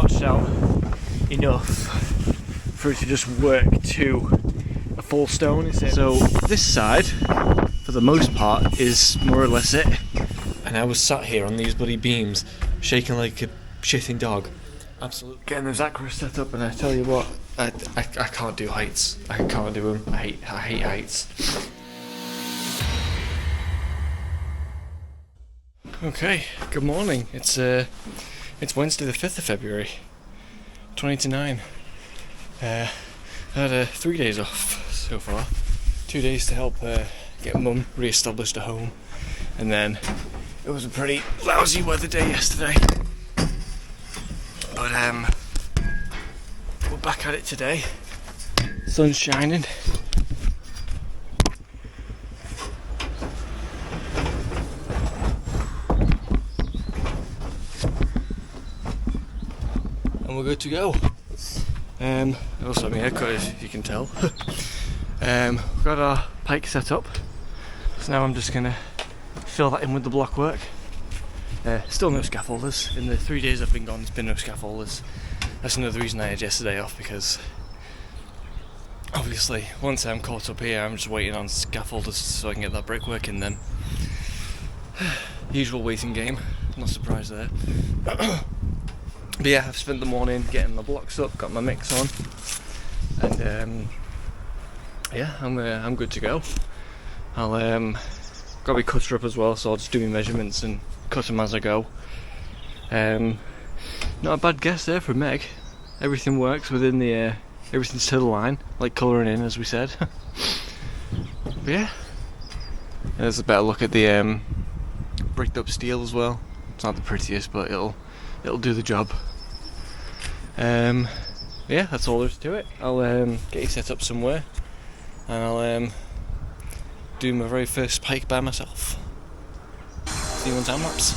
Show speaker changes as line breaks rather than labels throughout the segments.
notched out enough for it to just work to a full stone. So this side, for the most part, is more or less it. And I was sat here on these bloody beams, shaking like a shitting dog. Absolutely. Getting those acros set up, and I tell you what, I can't do heights. I can't do them. I hate heights. Okay, good morning. It's Wednesday the 5th of February, 2029. I had 3 days off so far. 2 days to help get Mum re-established at home, and then it was a pretty lousy weather day yesterday. But we're back at it today. Sun's shining. And we're good to go. I also have my haircut, as you can tell. We've got our pike set up, so now I'm just gonna fill that in with the block work. Still no scaffolders. In the 3 days I've been gone, there's been no scaffolders. That's another reason I had yesterday off, because obviously once I'm caught up here, I'm just waiting on scaffolders so I can get that brickwork in then. Usual waiting game, not surprised there. But yeah, I've spent the morning getting my blocks up, got my mix on, and yeah, I'm good to go. I'll got my cutter up as well, so I'll just do my measurements and cut them as I go. Not a bad guess there from Meg. Everything works within the everything's to the line, like colouring in, as we said. But yeah, there's a better look at the bricked up steel as well. It's not the prettiest, but it'll do the job. Yeah, that's all there is to it. I'll get you set up somewhere, and I'll do my very first pike by myself. See you on time lapse.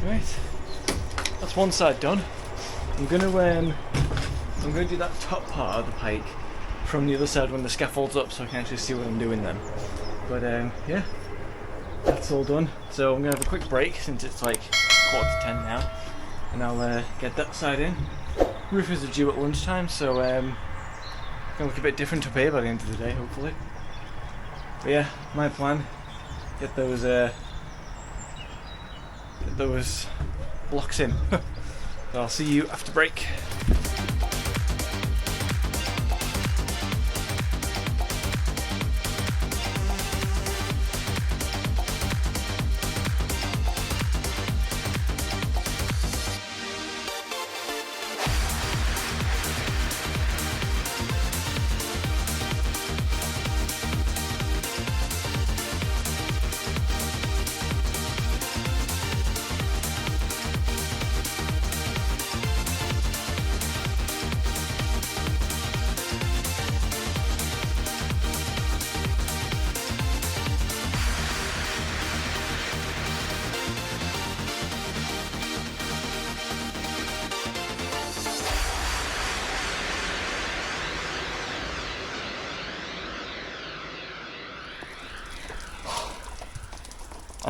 Right, that's one side done. I'm gonna do that top part of the pike from the other side when the scaffold's up, so I can actually see what I'm doing then. But yeah, that's all done. So I'm gonna have a quick break since it's like 9:45 now, and I'll get that side in. Roofers are due at lunchtime, so gonna look a bit different up here by the end of the day, hopefully. But yeah, my plan: get those blocks in. So I'll see you after break.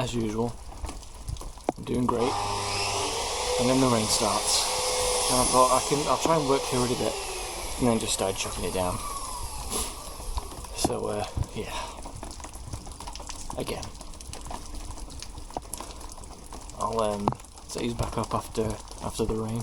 as usual. I'm doing great. And then the rain starts. And I thought I'll try and work through it a bit. And then just started chucking it down. So, yeah. Again. I'll set these back up after the rain.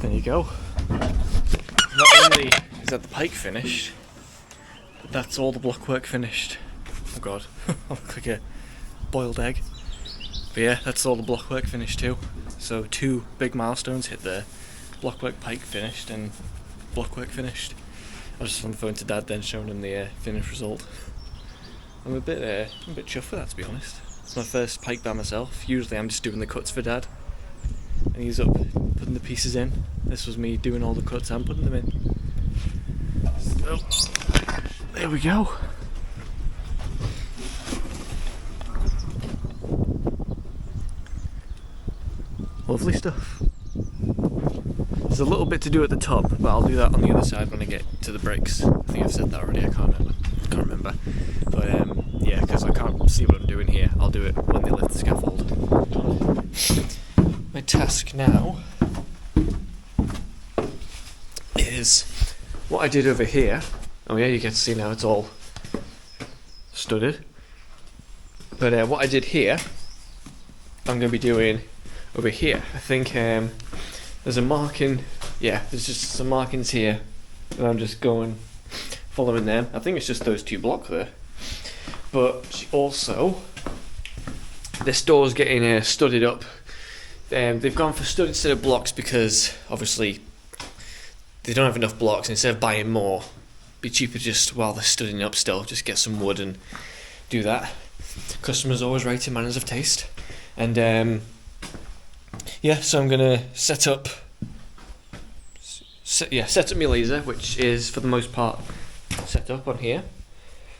There you go. Not only is that the pike finished, but that's all the blockwork finished. Oh god, I look like a boiled egg. But yeah, that's all the blockwork finished too. So 2 big milestones hit there. Blockwork pike finished and blockwork finished. I was just on the phone to Dad then showing him the finished result. I'm a bit chuffed with that, to be honest. It's my first pike by myself. Usually I'm just doing the cuts for Dad. And he's up putting the pieces in. This was me doing all the cuts and putting them in. So, there we go. Lovely stuff. There's a little bit to do at the top, but I'll do that on the other side when I get to the bricks. I think I've said that already, I can't remember. But yeah, because I can't see what I'm doing here, I'll do it when they lift the scaffold. My task now is what I did over here. Oh yeah, you get to see now it's all studded. But what I did here, I'm going to be doing over here. I think there's a marking, yeah, there's just some markings here, and I'm just following them. I think it's just those 2 blocks there. But also, this door's getting studded up. They've gone for stud instead of blocks because obviously they don't have enough blocks. Instead of buying more, it'd be cheaper just while they're studding up still, just get some wood and do that. Customers always right in manners of taste. And yeah, so I'm gonna set up my laser, which is for the most part set up on here.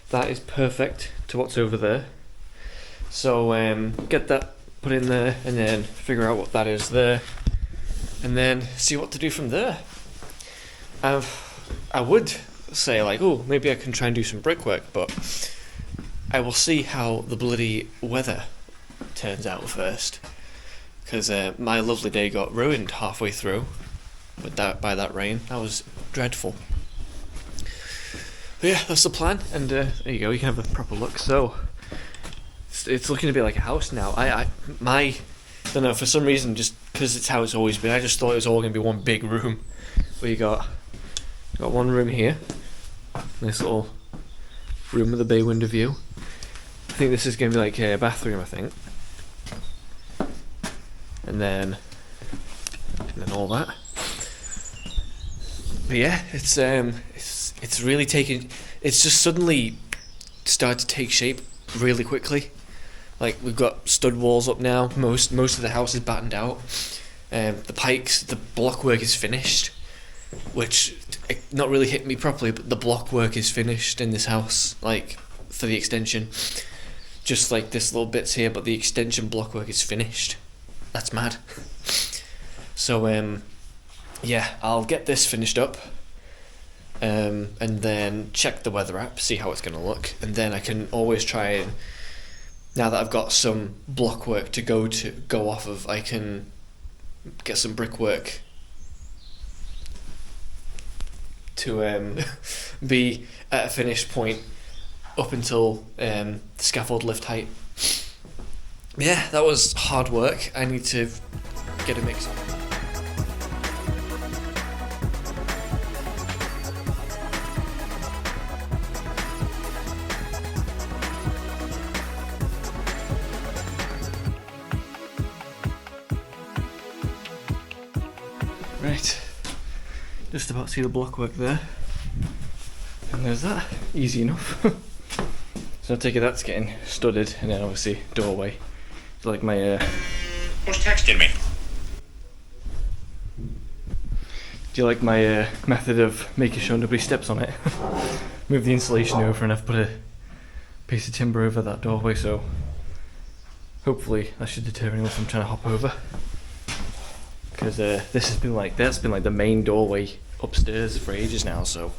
That is perfect to what's over there. So get that put in there and then figure out what that is there and then see what to do from there. I would say like, oh, maybe I can try and do some brickwork, but I will see how the bloody weather turns out first, because my lovely day got ruined halfway through by that rain. That was dreadful. But yeah, that's the plan, and there you go, you can have a proper look. So it's looking a bit like a house now. I don't know, for some reason, just because it's how it's always been, I just thought it was all going to be one big room. Where you got one room here, nice little room with a bay window view. I think this is going to be like a bathroom, I think. And then all that. But yeah, it's really taking. It's just suddenly started to take shape really quickly. Like, we've got stud walls up now. Most of the house is battened out. The pikes, the block work is finished, which not really hit me properly. But the block work is finished in this house, like for the extension. Just like this little bits here, but the extension block work is finished. That's mad. So yeah, I'll get this finished up, and then check the weather app, see how it's going to look, and then I can always try and, now that I've got some block work to go off of, I can get some brickwork to be at a finished point up until the scaffold lift height. Yeah, that was hard work. I need to get a mix. Right, just about to see the blockwork there, and there's that, easy enough. So I take it that's getting studded, and then obviously doorway. It's like my
Who's texting me?
Do you like my method of making sure nobody steps on it? Move the insulation over, and I've put a piece of timber over that doorway, so hopefully that should deter anyone from trying to hop over. Because that's been like the main doorway upstairs for ages now, so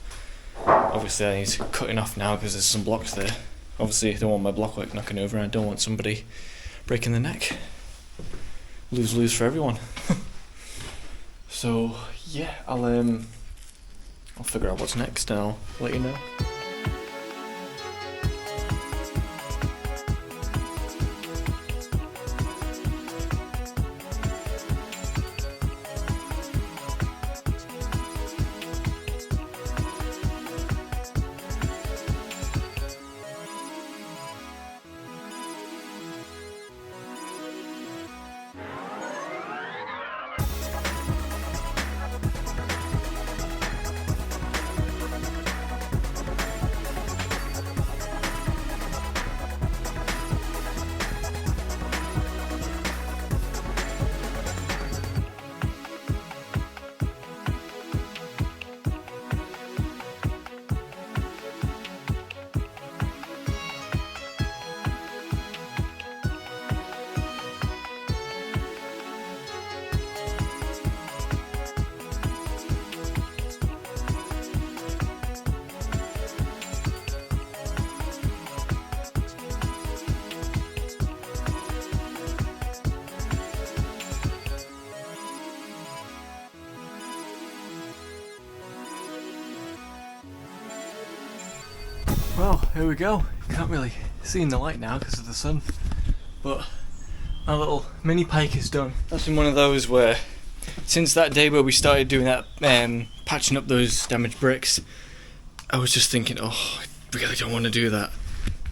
obviously I need to cut it off now because there's some blocks there. Obviously I don't want my blockwork knocking over, and I don't want somebody breaking their neck. Lose for everyone. So yeah, I'll figure out what's next and I'll let you know. Well, here we go. Can't really see in the light now because of the sun, but our little mini pike is done. That's been one of those where, since that day where we started doing that, patching up those damaged bricks, I was just thinking, oh, I really don't want to do that.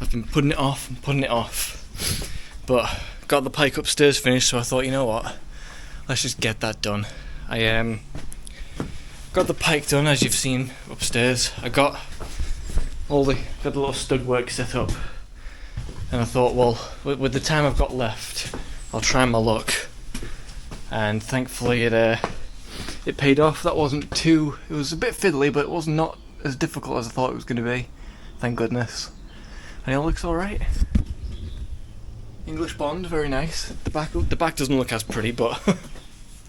I've been putting it off and putting it off, but got the pike upstairs finished, so I thought, you know what, let's just get that done. I got the pike done, as you've seen upstairs. I got the little stud work set up, and I thought, well, with the time I've got left, I'll try my luck. And thankfully it paid off. That wasn't too, it was a bit fiddly, but it was not as difficult as I thought it was going to be, thank goodness. And it looks alright. English bond, very nice. The back doesn't look as pretty, but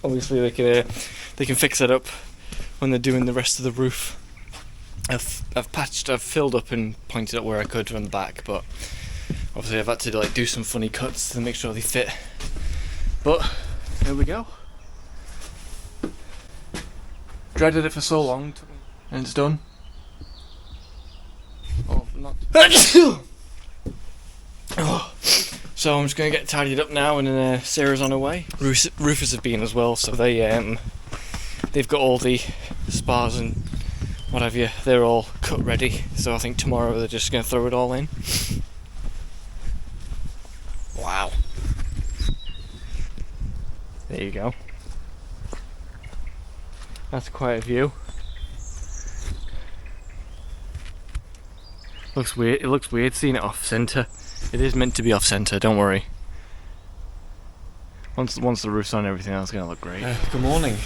obviously they can fix that up when they're doing the rest of the roof. I've filled up and pointed up where I could from the back, but obviously I've had to do some funny cuts to make sure they fit. But there we go. Dreaded it for so long, and it's done. Oh, not. Oh. So I'm just gonna get tidied up now, and then Sarah's on her way. Roofers have been as well, so they've got all the spars and what have you, they're all cut ready, so I think tomorrow they're just going to throw it all in. Wow. There you go. That's quite a view. Looks weird. It looks weird seeing it off centre. It is meant to be off centre, don't worry. Once the roof's on, everything else is going to look great. Good morning.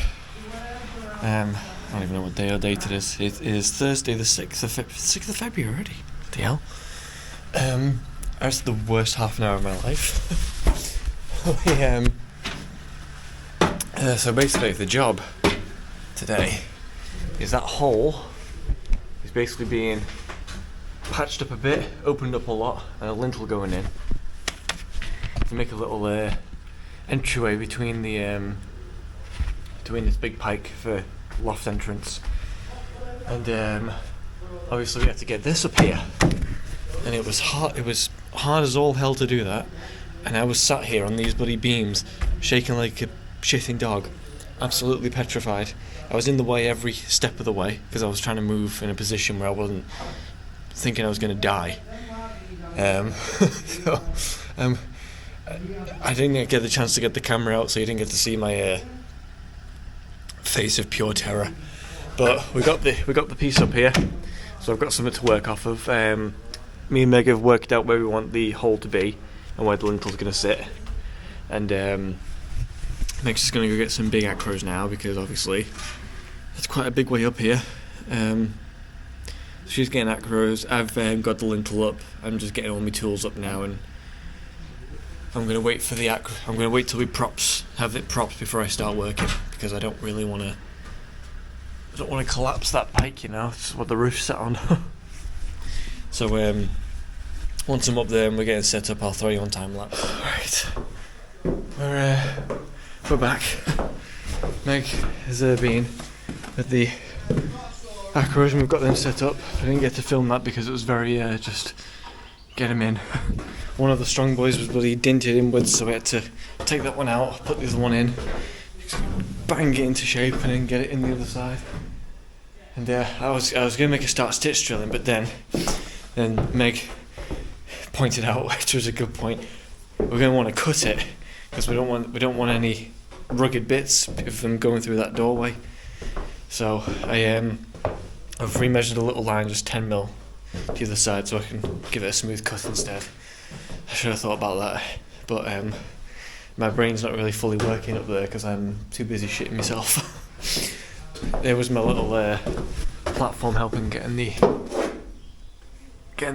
I don't even know what day or date it is. It is Thursday the 6th of February already. What the hell? That's the worst half an hour of my life. So basically the job today is that hole is basically being patched up a bit, opened up a lot, and a lintel going in to make a little entryway between the between this big pike for loft entrance. And obviously we had to get this up here, and it was hard. It was hard as all hell to do that, and I was sat here on these bloody beams, shaking like a shitting dog, absolutely petrified. I was in the way every step of the way because I was trying to move in a position where I wasn't thinking I was going to die. I didn't get the chance to get the camera out, so you didn't get to see my face of pure terror. But we got the piece up here, so I've got something to work off of. Me and Meg have worked out where we want the hole to be and where the lintel's going to sit. And Meg's just going to go get some big acros now because obviously it's quite a big way up here. She's getting acros. I've got the lintel up. I'm just getting all my tools up now, and I'm going to wait for the I'm going to wait till we have it propped before I start working because I don't really want to. I don't want to collapse that pike, you know. It's what the roof's set on. So once I'm up there and we're getting set up, I'll throw you on time lapse. Right, we're back. Meg has been at the acros and we've got them set up. I didn't get to film that because it was very just get them in. One of the strong boys was bloody dinted inwards, so we had to take that one out, put the other one in, bang it into shape, and then get it in the other side. And I was going to make a start stitch drilling, but then Meg pointed out, which was a good point, we're going to want to cut it because we don't want any rugged bits of them going through that doorway. So I've remeasured a little line, just 10mm to the other side, so I can give it a smooth cut instead. I should have thought about that, but my brain's not really fully working up there because I'm too busy shitting myself. There was my little platform helping getting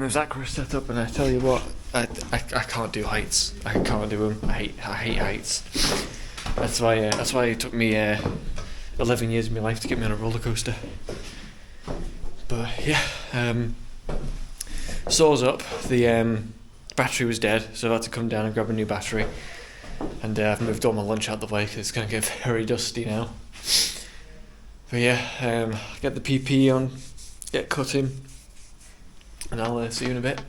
those acros set up, and I tell you what, I can't do heights. I can't do them. I hate heights. That's why it took me 11 years of my life to get me on a roller coaster. But yeah, saws up. The battery was dead, so I had to come down and grab a new battery. And I've moved all my lunch out the way because it's going to get very dusty now. But yeah, get the PP on, get cutting, and I'll see you in a bit.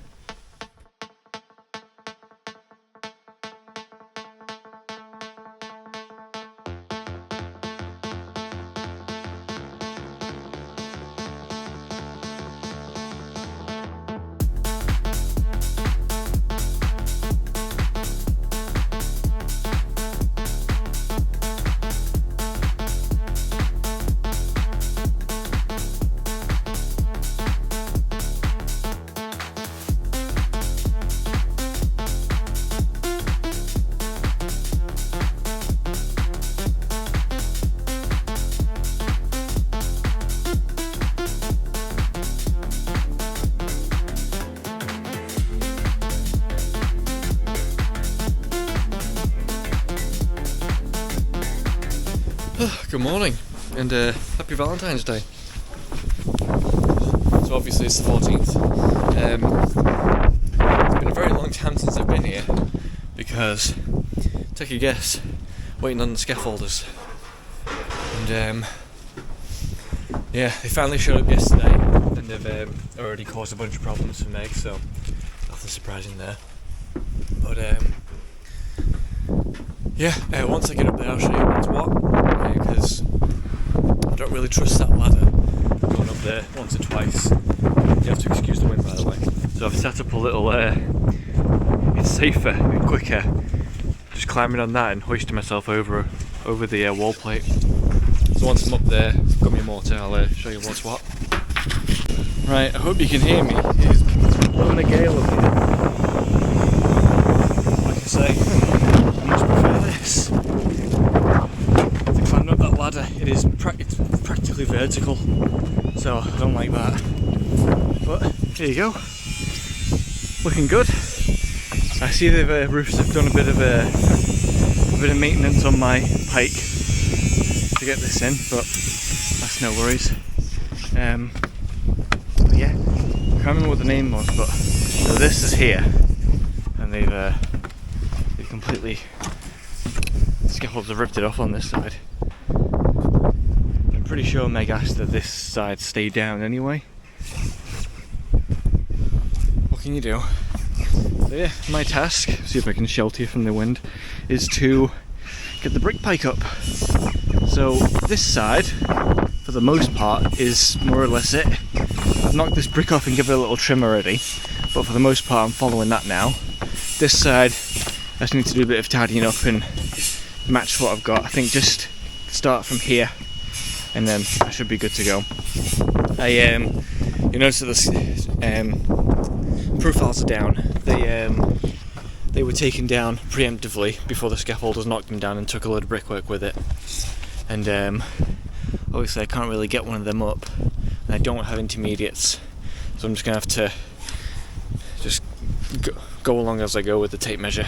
Good morning, and happy Valentine's Day. So obviously it's the 14th. It's been a very long time since I've been here, because, take a guess, waiting on the scaffolders. And yeah, they finally showed up yesterday, and they've already caused a bunch of problems for Meg, so nothing surprising there. But yeah, once I get up there I'll show you what's what, because I don't really trust that ladder going up there once or twice. You have to excuse the wind, by the way. So I've set up a little, it's safer and quicker just climbing on that and hoisting myself over the wall plate. So once I'm up there, got my mortar, I'll show you what's what. Right, I hope you can hear me. It's blowing a gale up here. Like I say, I much prefer this. To climb up that ladder, it's practically vertical, so I don't like that. But here you go, looking good. I see the roofs have done a bit of maintenance on my pike to get this in, but no worries. Yeah, I can't remember what the name was, but so this is here, and they've completely, scaffolds have ripped it off on this side. I'm pretty sure Meg asked that this side stay down anyway. What can you do? So yeah, my task, see if I can shelter you from the wind, is to get the brick pike up. So this side, for the most part, is more or less it. I've knocked this brick off and given it a little trim already, but for the most part I'm following that now. This side, I just need to do a bit of tidying up and match what I've got. I think just start from here, and then I should be good to go. You notice that the profiles are down. They were taken down preemptively before the scaffolders knocked them down and took a load of brickwork with it. And obviously I can't really get one of them up, and I don't have intermediates, so I'm just gonna have to just go along as I go with the tape measure.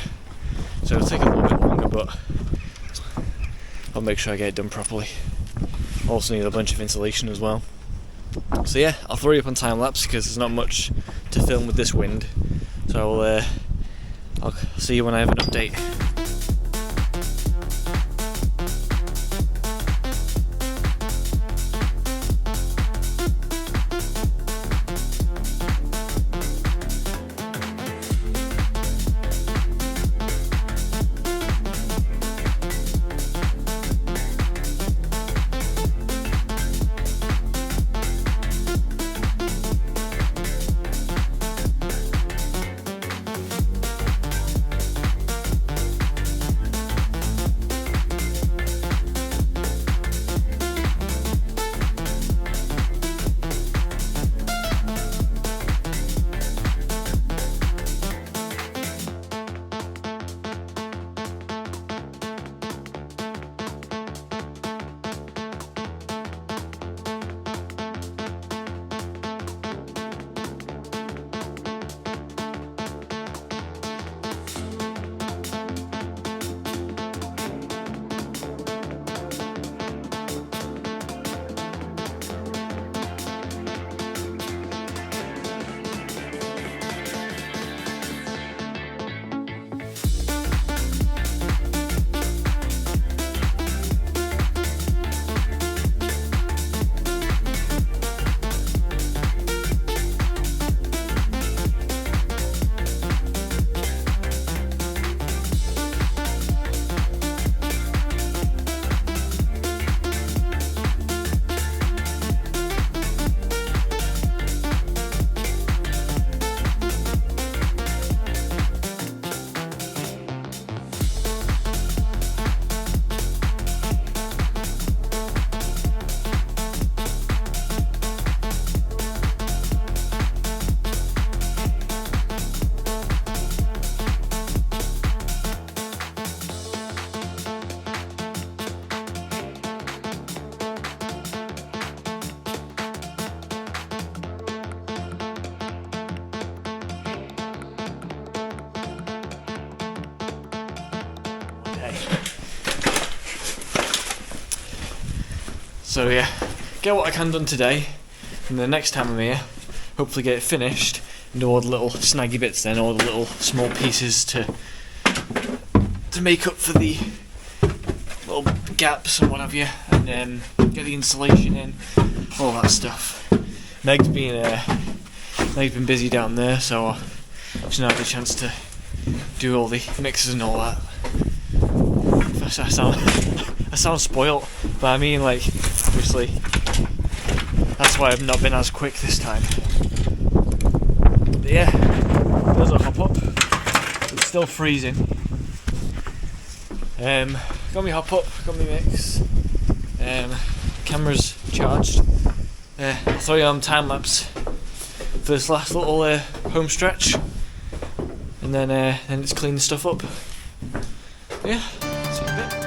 So it'll take a little bit longer, but I'll make sure I get it done properly. Also need a bunch of insulation as well. So yeah, I'll throw you up on time lapse because there's not much to film with this wind. So I'll see you when I have an update. So yeah, get what I can done today, and the next time I'm here, hopefully get it finished, and do all the little snaggy bits then, all the little small pieces to make up for the little gaps and what have you, and get the insulation in, all that stuff. Meg's been busy down there, so she's not had a chance to do all the mixes and all that. I sound spoilt, but I mean, like, obviously that's why I've not been as quick this time. But yeah, there's a hop up. It's still freezing. Got me hop up, got me mix. Camera's charged. I'll throw you on time lapse for this last little home stretch, and then it's cleaning stuff up. Yeah, see you in a bit.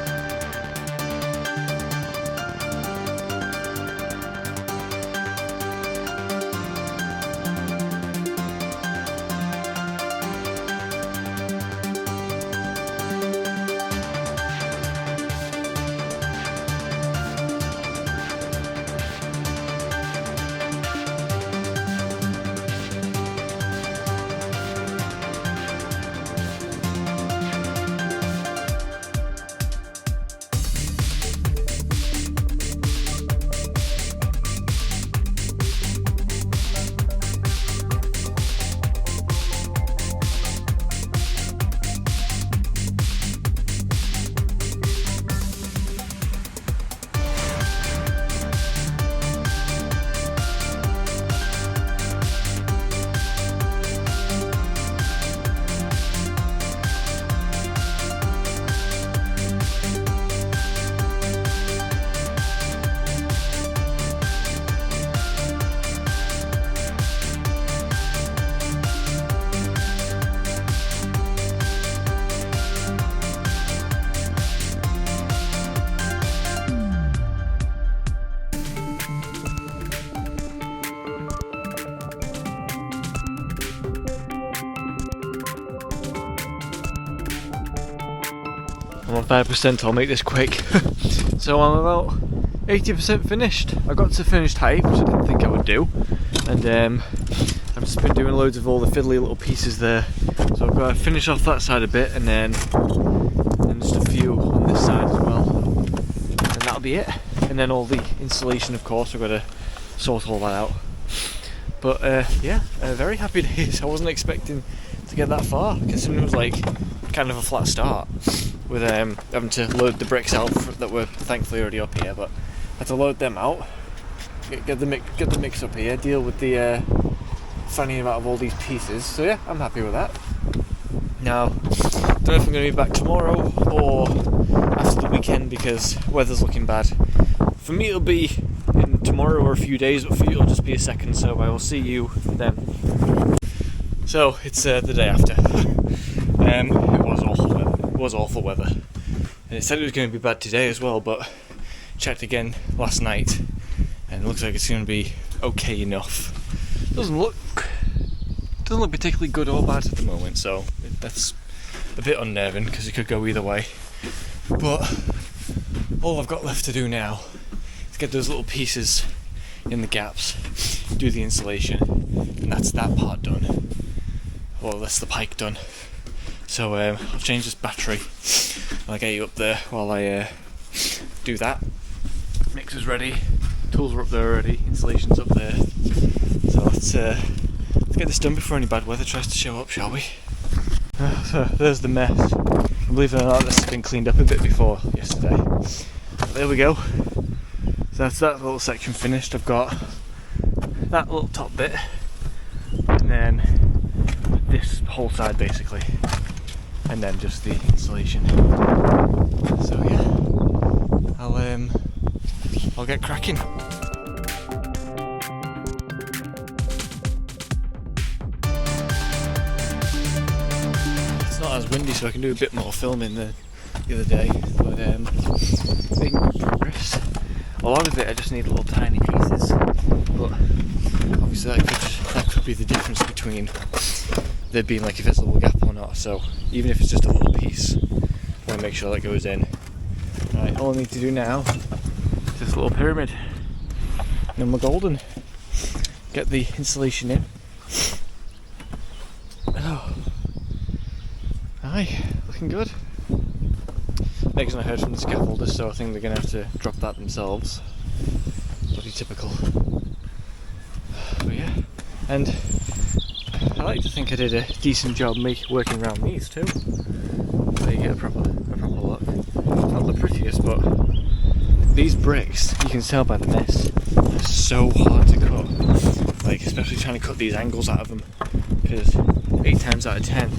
on 5%, I'll make this quick. So I'm about 80% finished. I got to finished height, which I didn't think I would do. And I've just been doing loads of all the fiddly little pieces there. So I've got to finish off that side a bit, and then just a few on this side as well. And that'll be it. And then all the installation, of course, I've got to sort all that out. But yeah, very happy days. I wasn't expecting to get that far, considering it was like kind of a flat start with having to load the bricks out that were thankfully already up here, but I had to load them out, get the mix up here, deal with the finding out of all these pieces. So yeah, I'm happy with that. Now, don't know if I'm going to be back tomorrow or after the weekend because weather's looking bad. For me it'll be in tomorrow or a few days, but for you it'll just be a second, so I will see you then. So it's the day after. It was awful weather, and it said it was going to be bad today as well, but checked again last night and it looks like it's going to be okay enough. Doesn't look particularly good or bad at the moment, so that's a bit unnerving because it could go either way. But all I've got left to do now is get those little pieces in the gaps, do the installation, and that's that part done. Well, that's the pike done. So I'll change this battery and I'll get you up there while I do that. Mixer's ready, tools are up there already, installation's up there. So let's get this done before any bad weather tries to show up, shall we? So there's the mess. Believe it or not, this has been cleaned up a bit before yesterday. There we go. So that's that little section finished. I've got that little top bit, and then this whole side basically, and then just the installation. So yeah, I'll get cracking. It's not as windy, so I can do a bit more filming than the other day, but making good progress. A lot of it I just need little tiny pieces, but obviously that could be the difference between there being like a visible gap or not. So even if it's just a little piece, I want to make sure that goes in. Right, all I need to do now is this little pyramid, and then we're golden. Get the installation in. Oh, aye, looking good. Next I heard from the scaffolders, so I think they're going to have to drop that themselves. Bloody typical. But yeah, and I like to think I did a decent job working around these too. So you get a proper look. Not the prettiest, but these bricks, you can tell by the mess, they're so hard to cut. Like, especially trying to cut these angles out of them, because 8 times out of 10,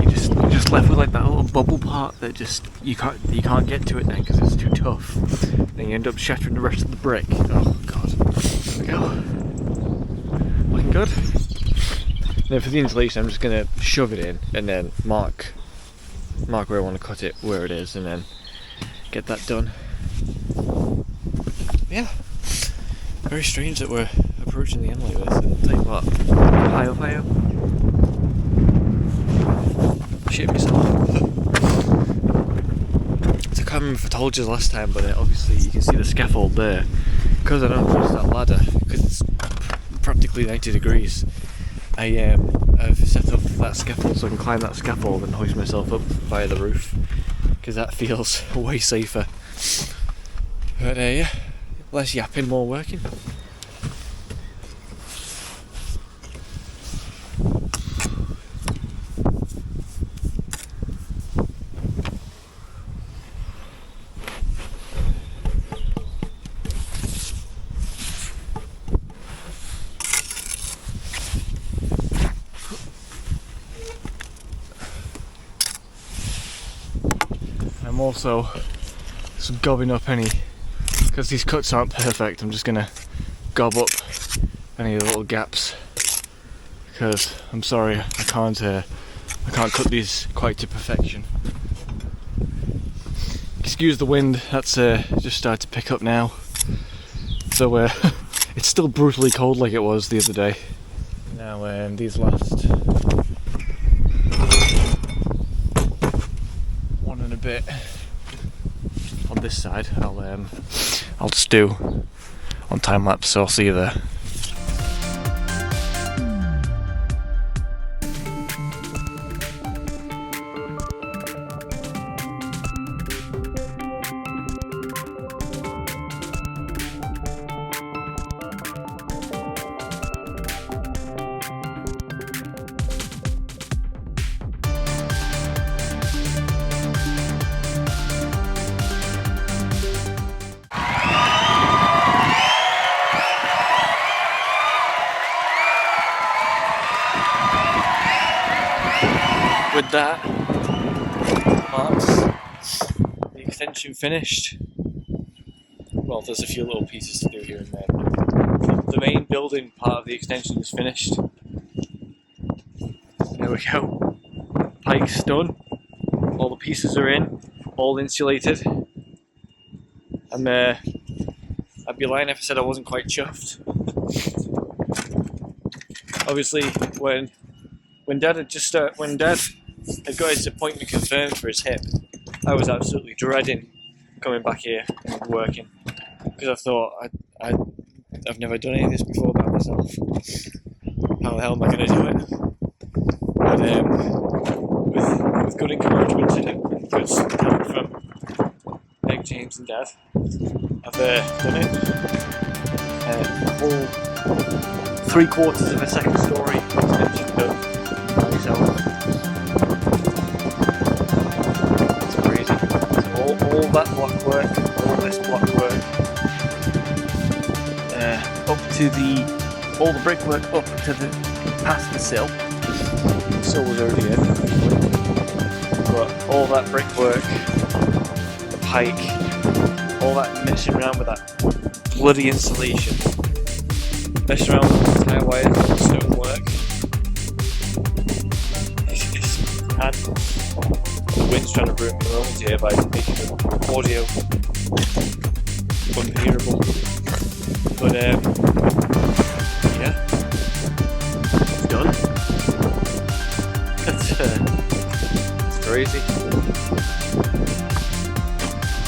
you're just left with like that little bubble part that just you can't get to it then because it's too tough. Then you end up shattering the rest of the brick. Oh god. There we go. Looking good. Then for the insulation, I'm just gonna shove it in and then mark where I want to cut it, where it is, and then get that done. Yeah. Very strange that we're approaching the end like this. And I'll tell you what. Hi up. Shit myself. So I can't remember if I told you last time, but obviously you can see the scaffold there. Because I don't use that ladder, because it's practically 90 degrees, I've set up that scaffold so I can climb that scaffold and hoist myself up via the roof, because that feels way safer. But yeah, less yapping, more working. I'm also just gobbing up any, because these cuts aren't perfect, I'm just gonna gob up any of the little gaps, because I'm sorry, I can't cut these quite to perfection. Excuse the wind, that's just started to pick up now. So it's still brutally cold like it was the other day. Now these last 1 bit on this side. I'll just do on time lapse, so I'll see you there. With that, marks the extension finished. Well, there's a few little pieces to do here and there. The main building part of the extension is finished. There we go. Pike's done. All the pieces are in, all insulated. I'd be lying if I said I wasn't quite chuffed. Obviously, when Dad had got his appointment confirmed for his hip, I was absolutely dreading coming back here and working, because I thought I've never done any of this before by myself. How the hell am I going to do it? But with good encouragement and good help from Meg, James and Dad, I've done it. A whole 3/4 of a second story extension built by myself. It's crazy. All that block work, all this block work, up to all the brickwork up to past the sill. The sill was already in, but all that brickwork, the pike, all that messing around with that bloody insulation, messing around with the tire wires and the stonework. It's had the wind's trying to ruin my lungs here by making the audio unhearable. But yeah, it's done. It's crazy.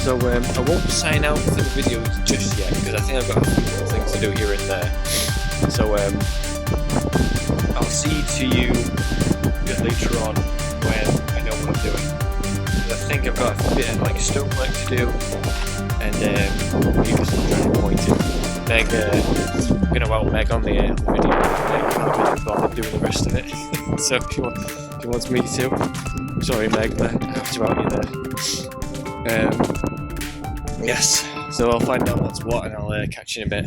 So I won't sign out for the video just yet, because I think I've got a few more things to do here and there. So I'll see to you a bit later on when I know what I'm doing. I think I've got a bit of stonework to do, and you can start trying to point it. Meg, I'm going to out Meg on the video. Meg can't be bothered doing the rest of it. So if she wants me to. Sorry Meg, but I have to out you there. Yes, so I'll find out what's what and I'll catch you in a bit.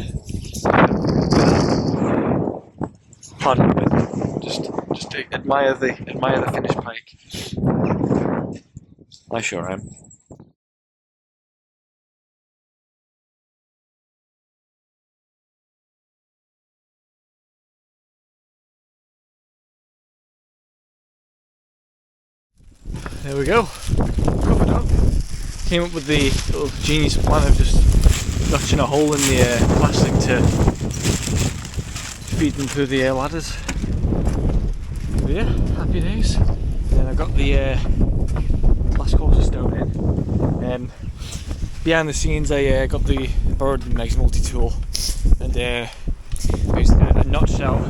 Pardon me, just admire the finished pike. I sure am. There we go, covered up. Came up with the little genius plan of just notching a hole in the plastic to feed them through the ladders. But yeah, happy days. And I've got the last course of stone in. Behind the scenes, I borrowed the Meg's multi-tool, and I notched out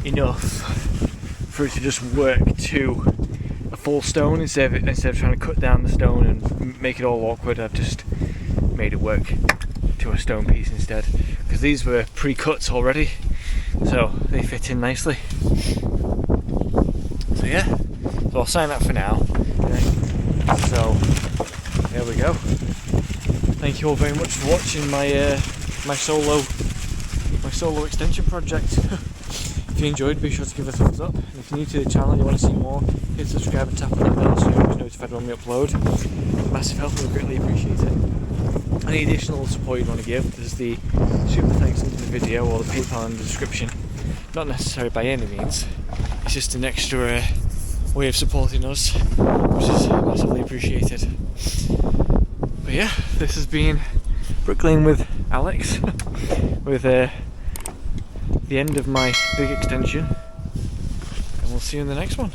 enough for it to just work to a full stone instead of trying to cut down the stone and make it all awkward. I've just made it work to a stone piece instead, because these were pre-cuts already, so they fit in nicely. So yeah, so I'll sign that for now. So there we go. Thank you all very much for watching my solo extension project. If you enjoyed, be sure to give a thumbs up, and if you're new to the channel and you want to see more, hit subscribe and tap on that bell so you're always notified when we upload. Massive help, we greatly appreciate it. Any additional support you want to give, there's the super thanks link in the video or the PayPal in the description. Not necessary by any means, it's just an extra way of supporting us, which is massively appreciated. But yeah, this has been Bricklaying with Alex, with the end of my big extension, and we'll see you in the next one.